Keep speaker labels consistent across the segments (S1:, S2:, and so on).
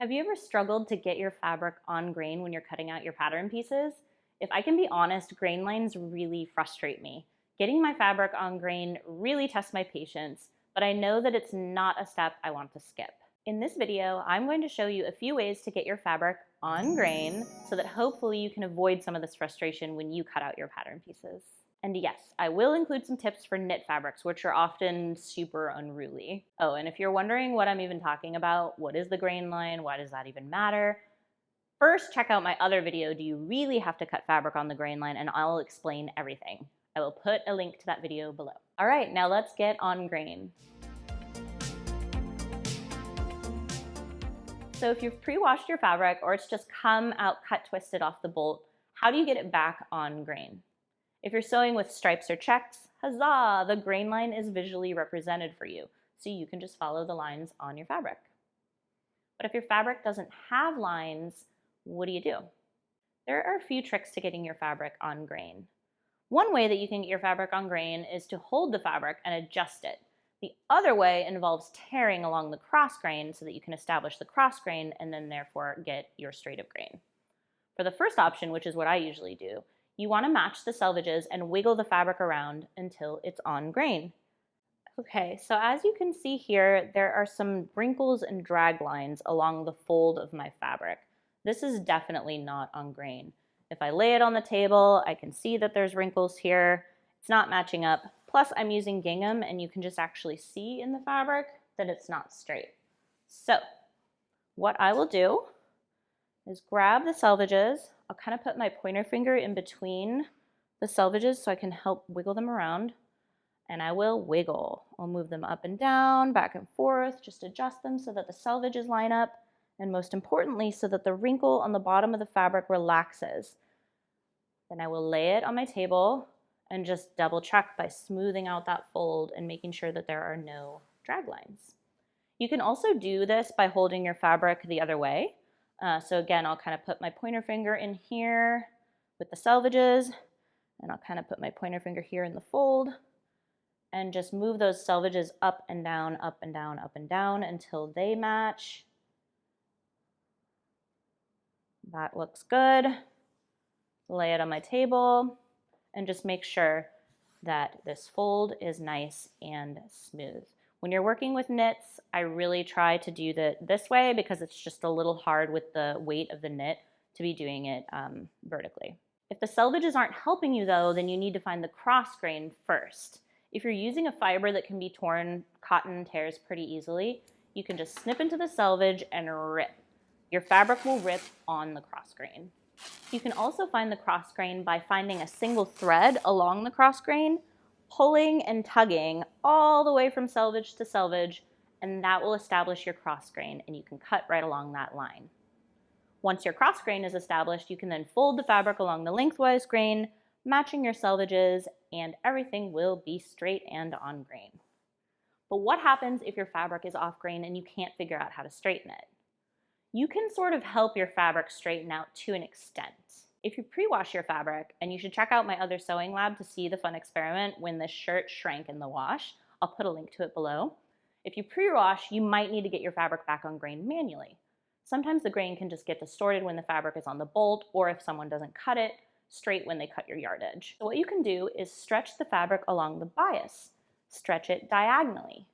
S1: Have you ever struggled to get your fabric on grain when you're cutting out your pattern pieces? If I can be honest, grain lines really frustrate me. Getting my fabric on grain really tests my patience, but I know that it's not a step I want to skip. In this video, I'm going to show you a few ways to get your fabric on grain so that hopefully you can avoid some of this frustration when you cut out your pattern pieces. And yes, I will include some tips for knit fabrics, which are often super unruly. Oh, and if you're wondering what I'm even talking about, what is the grain line? Why does that even matter? First, check out my other video, Do You Really Have to Cut Fabric on the Grain Line? And I'll explain everything. I will put a link to that video below. All right, now let's get on grain. So if you've pre-washed your fabric or it's just come out cut twisted off the bolt, how do you get it back on grain? If you're sewing with stripes or checks, huzzah, the grain line is visually represented for you, so you can just follow the lines on your fabric. But if your fabric doesn't have lines, what do you do? There are a few tricks to getting your fabric on grain. One way that you can get your fabric on grain is to hold the fabric and adjust it. The other way involves tearing along the cross grain so that you can establish the cross grain and then therefore get your straight of grain. For the first option, which is what I usually do, you want to match the selvages and wiggle the fabric around until it's on grain. Okay, so as you can see here, there are some wrinkles and drag lines along the fold of my fabric. This is definitely not on grain. If I lay it on the table, I can see that there's wrinkles here. It's not matching up. Plus, I'm using gingham, and you can just actually see in the fabric that it's not straight. So, what I will do is grab the selvages. I'll kind of put my pointer finger in between the selvages so I can help wiggle them around. And I will wiggle. I'll move them up and down, back and forth, just adjust them so that the selvages line up, and most importantly, so that the wrinkle on the bottom of the fabric relaxes. Then I will lay it on my table and just double check by smoothing out that fold and making sure that there are no drag lines. You can also do this by holding your fabric the other way. So again, I'll kind of put my pointer finger in here with the selvages, and I'll kind of put my pointer finger here in the fold, and just move those selvages up and down, up and down, up and down until they match. That looks good. Lay it on my table and just make sure that this fold is nice and smooth. When you're working with knits, I really try to do this way because it's just a little hard with the weight of the knit to be doing it vertically. If the selvages aren't helping you though, then you need to find the cross grain first. If you're using a fiber that can be torn, cotton tears pretty easily, you can just snip into the selvage and rip. Your fabric will rip on the cross grain. You can also find the cross grain by finding a single thread along the cross grain, pulling and tugging all the way from selvage to selvage, and that will establish your cross grain, and you can cut right along that line. Once your cross grain is established, you can then fold the fabric along the lengthwise grain, matching your selvages, and everything will be straight and on grain. But what happens if your fabric is off grain and you can't figure out how to straighten it? You can sort of help your fabric straighten out to an extent. If you pre-wash your fabric, and you should check out my other sewing lab to see the fun experiment when this shirt shrank in the wash. I'll put a link to it below. If you pre-wash, you might need to get your fabric back on grain manually. Sometimes the grain can just get distorted when the fabric is on the bolt, or if someone doesn't cut it straight when they cut your yardage. So what you can do is stretch the fabric along the bias. Stretch it diagonally.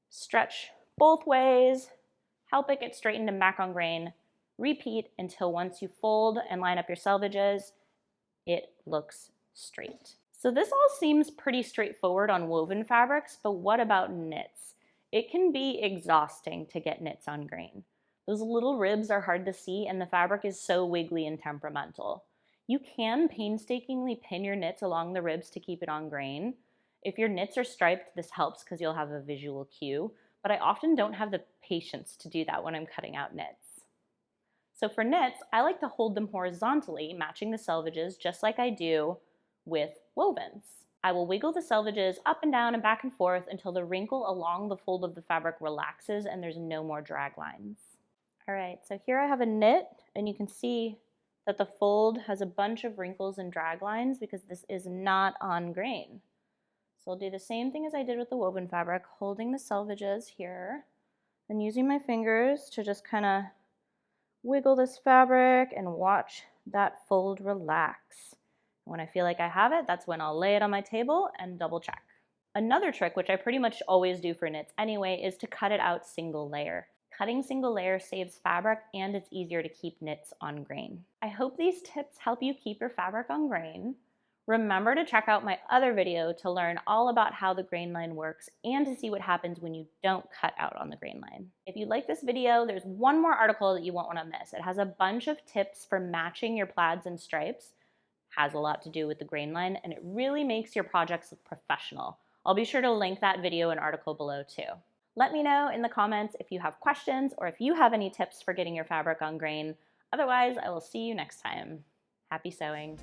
S1: Stretch both ways, help it get straightened and back on grain. Repeat until once you fold and line up your selvages, it looks straight. So this all seems pretty straightforward on woven fabrics, but what about knits? It can be exhausting to get knits on grain. Those little ribs are hard to see, and the fabric is so wiggly and temperamental. You can painstakingly pin your knits along the ribs to keep it on grain. If your knits are striped, this helps because you'll have a visual cue, but I often don't have the patience to do that when I'm cutting out knits. So for knits, I like to hold them horizontally, matching the selvages just like I do with wovens. I will wiggle the selvages up and down and back and forth until the wrinkle along the fold of the fabric relaxes and there's no more drag lines. All right, so here I have a knit, and you can see that the fold has a bunch of wrinkles and drag lines because this is not on grain. So I'll do the same thing as I did with the woven fabric, holding the selvages here and using my fingers to just kind of wiggle this fabric and watch that fold relax. When I feel like I have it, that's when I'll lay it on my table and double check. Another trick, which I pretty much always do for knits anyway, is to cut it out single layer. Cutting single layer saves fabric and it's easier to keep knits on grain. I hope these tips help you keep your fabric on grain. Remember to check out my other video to learn all about how the grain line works and to see what happens when you don't cut out on the grain line. If you like this video, there's one more article that you won't want to miss. It has a bunch of tips for matching your plaids and stripes. Has a lot to do with the grain line and it really makes your projects look professional. I'll be sure to link that video and article below too. Let me know in the comments if you have questions or if you have any tips for getting your fabric on grain. Otherwise, I will see you next time. Happy sewing.